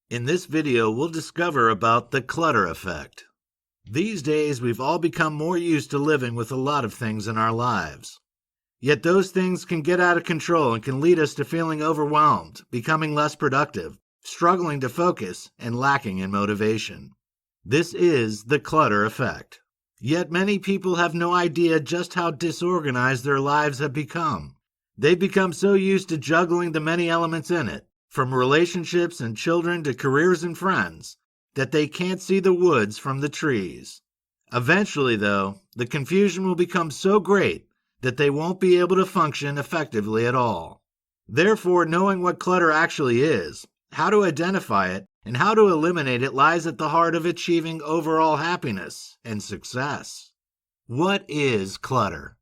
In this video, we'll discover about the clutter effect. These days, we've all become more used to living with a lot of things in our lives. Yet those things can get out of control and can lead us to feeling overwhelmed, becoming less productive, struggling to focus, and lacking in motivation. This is the clutter effect. Yet many people have no idea just how disorganized their lives have become. They've become so used to juggling the many elements in it, from relationships and children to careers and friends, that they can't see the woods from the trees. Eventually, though, the confusion will become so great that they won't be able to function effectively at all. Therefore, knowing what clutter actually is, how to identify it, and how to eliminate it lies at the heart of achieving overall happiness and success. What is clutter?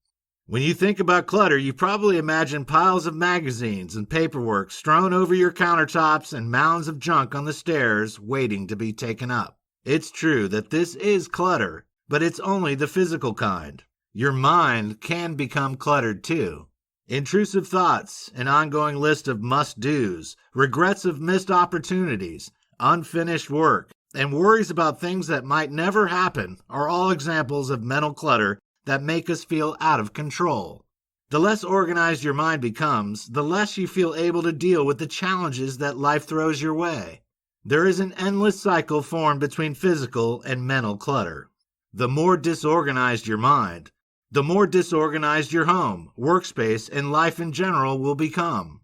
When you think about clutter, you probably imagine piles of magazines and paperwork strewn over your countertops and mounds of junk on the stairs waiting to be taken up. It's true that this is clutter, but it's only the physical kind. Your mind can become cluttered too. Intrusive thoughts, an ongoing list of must-dos, regrets of missed opportunities, unfinished work, and worries about things that might never happen are all examples of mental clutter that make us feel out of control. The less organized your mind becomes, the less you feel able to deal with the challenges that life throws your way. There is an endless cycle formed between physical and mental clutter. The more disorganized your mind, the more disorganized your home, workspace, and life in general will become.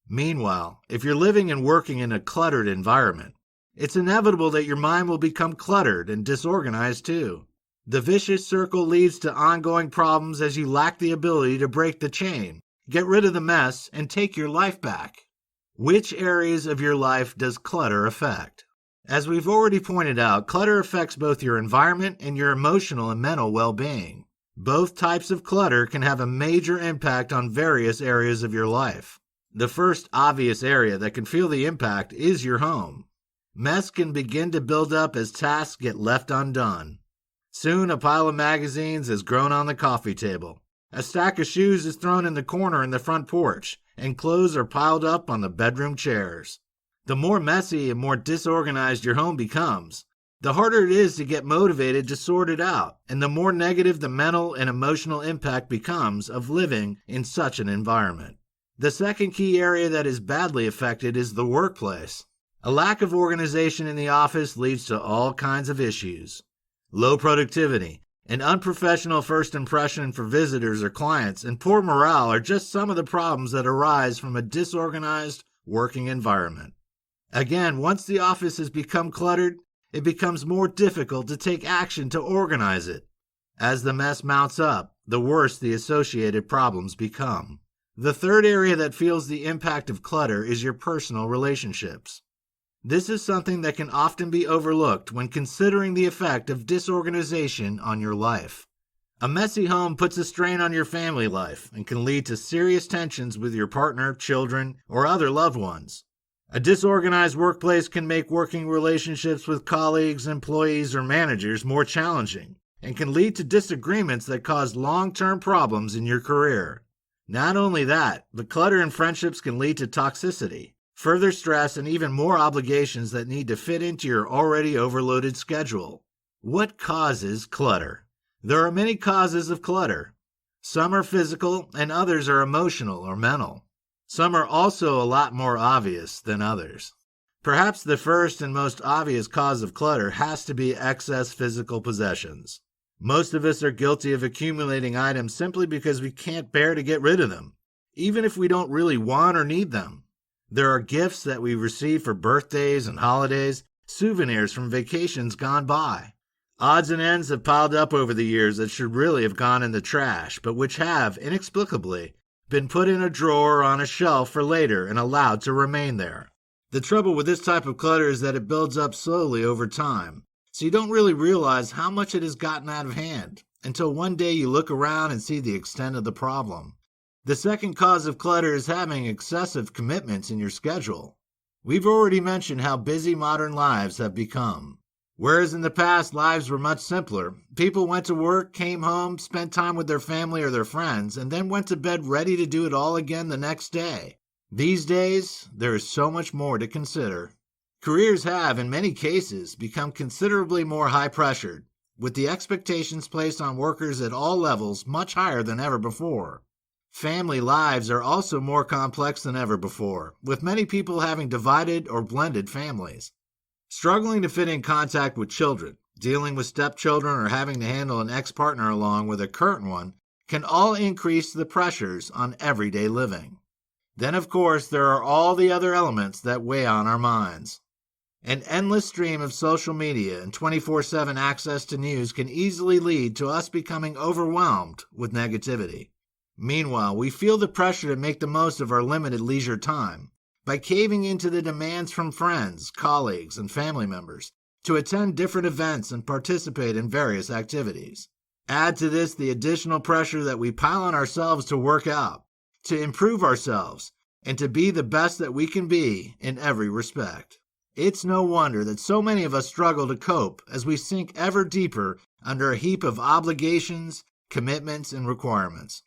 Meanwhile, if you're living and working in a cluttered environment, it's inevitable that your mind will become cluttered and disorganized too. The vicious circle leads to ongoing problems as you lack the ability to break the chain, get rid of the mess, and take your life back. Which areas of your life does clutter affect? As we've already pointed out, clutter affects both your environment and your emotional and mental well-being. Both types of clutter can have a major impact on various areas of your life. The first obvious area that can feel the impact is your home. Mess can begin to build up as tasks get left undone. Soon a pile of magazines has grown on the coffee table. A stack of shoes is thrown in the corner in the front porch, and clothes are piled up on the bedroom chairs. The more messy and more disorganized your home becomes, the harder it is to get motivated to sort it out, and the more negative the mental and emotional impact becomes of living in such an environment. The second key area that is badly affected is the workplace. A lack of organization in the office leads to all kinds of issues. Low productivity, an unprofessional first impression for visitors or clients, and poor morale are just some of the problems that arise from a disorganized working environment. Again, once the office has become cluttered, it becomes more difficult to take action to organize it. As the mess mounts up, the worse the associated problems become. The third area that feels the impact of clutter is your personal relationships. This is something that can often be overlooked when considering the effect of disorganization on your life. A messy home puts a strain on your family life and can lead to serious tensions with your partner, children, or other loved ones. A disorganized workplace can make working relationships with colleagues, employees, or managers more challenging and can lead to disagreements that cause long-term problems in your career. Not only that, but clutter in friendships can lead to toxicity, further stress, and even more obligations that need to fit into your already overloaded schedule. What causes clutter? There are many causes of clutter. Some are physical and others are emotional or mental. Some are also a lot more obvious than others. Perhaps the first and most obvious cause of clutter has to be excess physical possessions. Most of us are guilty of accumulating items simply because we can't bear to get rid of them, even if we don't really want or need them. There are gifts that we receive for birthdays and holidays, souvenirs from vacations gone by. Odds and ends have piled up over the years that should really have gone in the trash, but which have, inexplicably, been put in a drawer or on a shelf for later and allowed to remain there. The trouble with this type of clutter is that it builds up slowly over time, so you don't really realize how much it has gotten out of hand until one day you look around and see the extent of the problem. The second cause of clutter is having excessive commitments in your schedule. We've already mentioned how busy modern lives have become. Whereas in the past, lives were much simpler. People went to work, came home, spent time with their family or their friends, and then went to bed ready to do it all again the next day. These days, there is so much more to consider. Careers have, in many cases, become considerably more high-pressured, with the expectations placed on workers at all levels much higher than ever before. Family lives are also more complex than ever before, with many people having divided or blended families. Struggling to fit in contact with children, dealing with stepchildren, or having to handle an ex-partner along with a current one can all increase the pressures on everyday living. Then, of course, there are all the other elements that weigh on our minds. An endless stream of social media and 24/7 access to news can easily lead to us becoming overwhelmed with negativity. Meanwhile, we feel the pressure to make the most of our limited leisure time by caving into the demands from friends, colleagues, and family members to attend different events and participate in various activities. Add to this the additional pressure that we pile on ourselves to work out, to improve ourselves, and to be the best that we can be in every respect. It's no wonder that so many of us struggle to cope as we sink ever deeper under a heap of obligations, commitments, and requirements.